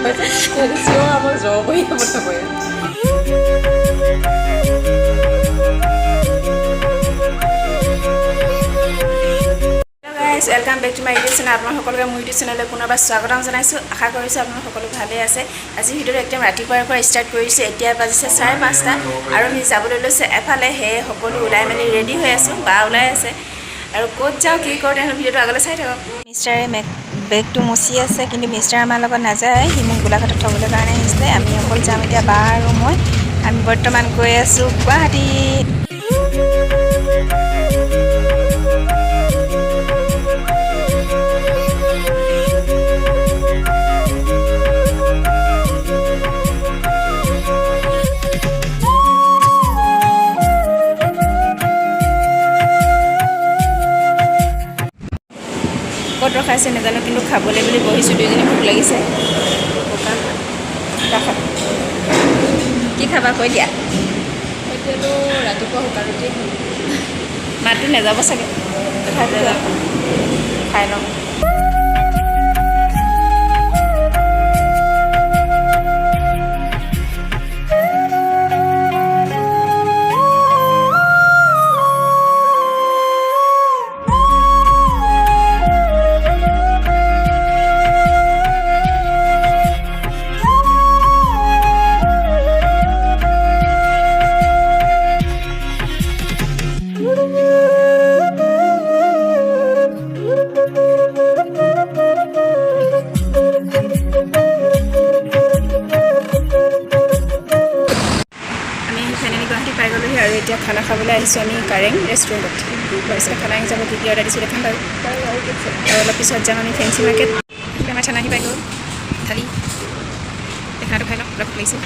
Edición vamos yo voy a por favor. Welcome back to my YouTube channel. আপোনালোক সকলোকে মোৰ YouTube চেনেললৈ পুনৰবাৰ স্বাগতম জনাইছো। আশা কৰিছো আপোনালোক সকলো ভালে আছে। আজি ভিডিঅ'টো একদম ৰাতিপুৱাৰ পৰা ষ্টাৰ্ট কৰিছে। এতিয়া বাজিছে 5:30 আৰু আমি যাবলৈ লৈছে এফালে হে সকলো ওলাই মেলি ৰেডি হৈ আছো। বা ওলাই আছে আৰু ক'ত যাওঁ কি কৰোঁ তেনে ভিডিঅ'টো আগলৈ চাই থাকক। মিষ্টাৰে বেগটো মচি আছে কিন্তু মিষ্টাৰ আমাৰ লগত নাযায়। সি মোক গোলাঘাটত থবলৈ কাৰণে আহিছে। আমি অকল যাম এতিয়া বা আৰু মই। আমি বৰ্তমান গৈ আছো গুৱাহাটী। ক'ত ৰখাইছে নাজানো কিন্তু খাবলৈ বুলি বহিছোঁ। দুইজনী ভোক লাগিছে। কি খাবা কৈ দিয়া। এতিয়াতো ৰাতিপুৱা শুকান ৰুটি মাতটো নাযাব চাগে। খাই লওঁ। আৰু এতিয়া খানা খাবলৈ আহিছোঁ আমি কাৰেং ৰেষ্টুৰেণ্টত। তাৰপিছত খানা আহি যাব কি কি অৰ্ডাৰ দিছোঁ দেখাম বাৰু। আৰু অলপ পিছত যাম আমি ফেঞ্চি মাৰ্কেট। আমাৰ খানা আহি পাই গ'ল থালি। খানাটো খাই লওঁ অলপ লাগিছে।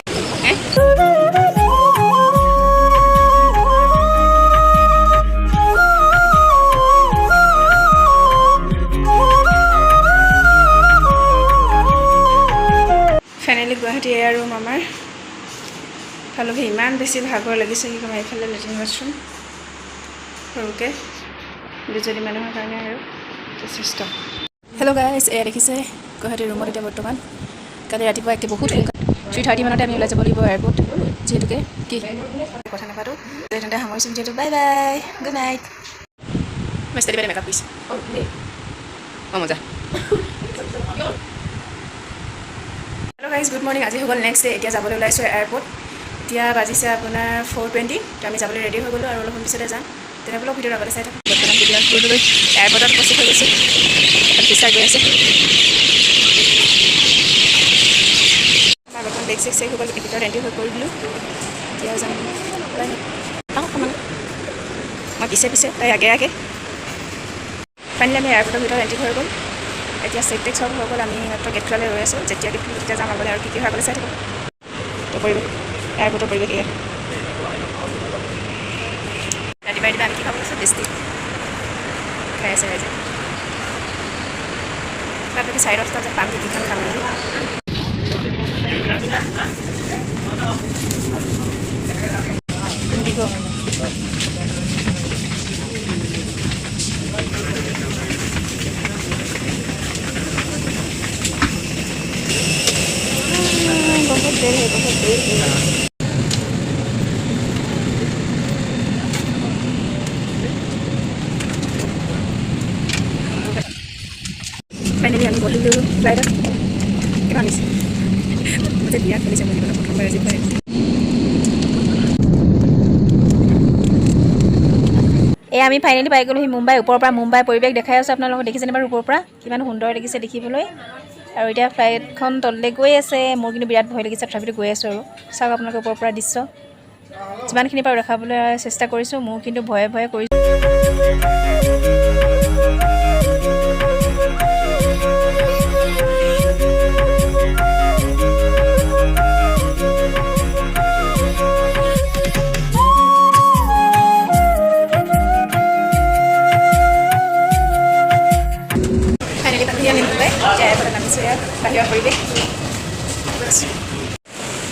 ফাইনেলি গুৱাহাটী এয়াৰ ৰুম আমাৰ ফালকে ইমান বেছি ভাগৰ লাগিছে কি ক'ম। এইফালে লেট্ৰিন বাথৰুম সৰুকৈ দুজনী মানুহৰ কাৰণে আৰু যথেষ্ট। হেল্ল' গাইজ, এয়া দেখিছে গুৱাহাটী ৰুমত এতিয়া বৰ্তমান। কালি ৰাতিপুৱা একে বহুত সোনকালে 3:30 মানতে আমি ওলাই যাব লাগিব এয়াৰপৰ্ট। যিহেতুকে কি কথা নাপাতো তেন্তে সামৰিছোঁ যিহেতু। Bye bye, good night. মই ষ্টাডি বাইদেউ মেকআপ কৰিছোঁ। অঁ মজা। Hello' guys, good morning. আজি হৈ গ'ল নেক্সট ডে। এতিয়া যাবলৈ ওলাইছোঁ এয়াৰপৰ্ট। এতিয়া বাজিছে আপোনাৰ 4:20। তো আমি যাবলৈ ৰেডি হৈ গ'লোঁ আৰু অলপ পিছতে যাম। তেনেহ'লে ভিডিঅ'ৰ আগতে চাই থাকক। বৰ্তমান এয়াৰপৰ্টত উপস্থিত হৈ গৈছোঁ। টিচাৰ গৈ আছে। আমাৰ বৰ্তমান বেগ চেগ হৈ গ'ল। ভিতৰত এণ্ট্ৰি হৈ কৰি দিলোঁ। এতিয়া যাম অকণমান মই পিছে তাই আগে আগে। ফাইনেলি আমি এয়াৰপৰ্টৰ ভিতৰত এণ্ট্ৰি হৈ গ'ল। এতিয়া চেক টেক চব হৈ গ'ল। আমি মাত্ৰ গেট খোলালৈ ৰৈ আছোঁ। যেতিয়া গেট খুলি তেতিয়া যাম আগলৈ আৰু কি হয় আগলৈ চাই থাকক। তো পৰিৱেশ এয়াৰপৰ্টৰ পৰিৱেশ এয়া। ৰাতিপুৱা আমি কি খাব লৈছোঁ বেষ্টি খাই আছে ৰাইজে। তাত যদি 4:30 যে পাম কি খাম খাম নেকি। बहुत देर है, बहुत देर है। फाइनली আমি বহিলোঁ ফ্লাইটত। কিমান হৈছে মুঠে বিৰাট খেলিছে বুলি ক'লে প্ৰথমবাৰ আজি পাই। এই আমি ফাইনেলি পাই গ'লোহি মুম্বাই। ওপৰৰ পৰা মুম্বাই পৰিৱেশ দেখাই আছোঁ আপোনালোকক। দেখিছেনে বাৰু ওপৰৰ পৰা কিমান সুন্দৰ দেখিছে দেখিবলৈ। আৰু এতিয়া ফ্লাইটখন তললৈ গৈ আছে। মোৰ কিন্তু বিৰাট ভয় লাগিছে, তথাপিতো গৈ আছোঁ আৰু চাওক আপোনালোকে ওপৰৰ পৰা দৃশ্য। যিমানখিনি পাৰোঁ দেখাবলৈ চেষ্টা কৰিছোঁ। মোৰ কিন্তু ভয়ে ভয়ে কৰিছোঁ। बाहर परिवेश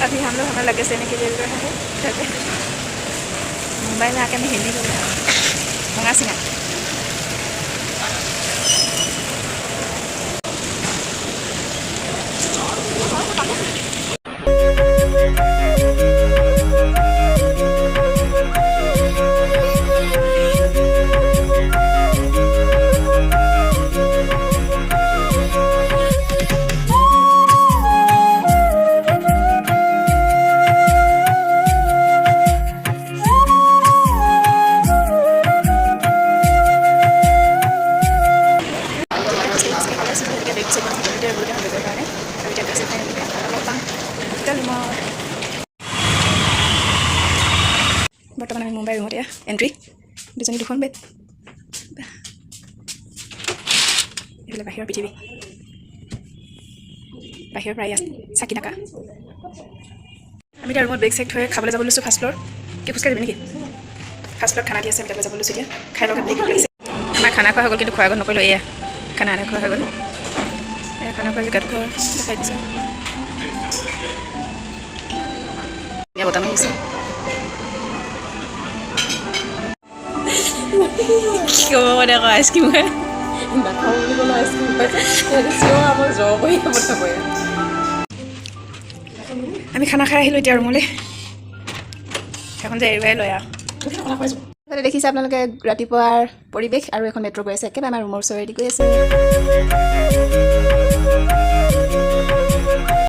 अभी हम लोग हमें लगेज देने के लिए रहे हैं मुंबई में आके मैं हिंदी बोल रहा हूँ मंगा सिंह। বাই ৰুমত এয়া এণ্ট্ৰি দুজনী দুখন বেড এইফালে বাহিৰৰ পৃথিৱী বাহিৰৰ পৰা ইয়াত চাকি নাকা আমি এতিয়া ৰুমত বেগ চেক থৈ খাবলৈ যাব লৈছোঁ ফাৰ্ষ্ট ফ্ল'ৰ কি খোজকাঢ়ি যাবি নেকি ফাৰ্ষ্ট ফ্ল'ৰত খানা দি আছে আমি তালৈ যাব লৈছোঁ এতিয়া খাই লগে ভোক লাগিছে আমাৰ খানা খোৱা হৈ গ'ল কিন্তু খোৱা আগত নকৰিলোঁ এয়া খানা আধা খোৱা হৈ গ'ল এয়া খানা খোৱা জেগাত খোৱা দেখাই দিছোঁ এয়া বতাহ মাৰিছে কি ক'ব মানে আকৌ আইচক্ৰীম খাই নাখাওঁ বুলি ক'লে আইচক্ৰীম খাইছে চিঞৰ আমাৰ জ্বৰ কৰি কথা কয় আমি খানা খাই আহিলোঁ এতিয়া ৰুমলৈ এখন যে এৰুৱাই লয় আৰু দেখিছে আপোনালোকে ৰাতিপুৱাৰ পৰিৱেশ আৰু এখন মেট্ৰ' গৈ আছে একেবাৰে আমাৰ ৰুমৰ ওচৰেদি গৈ আছে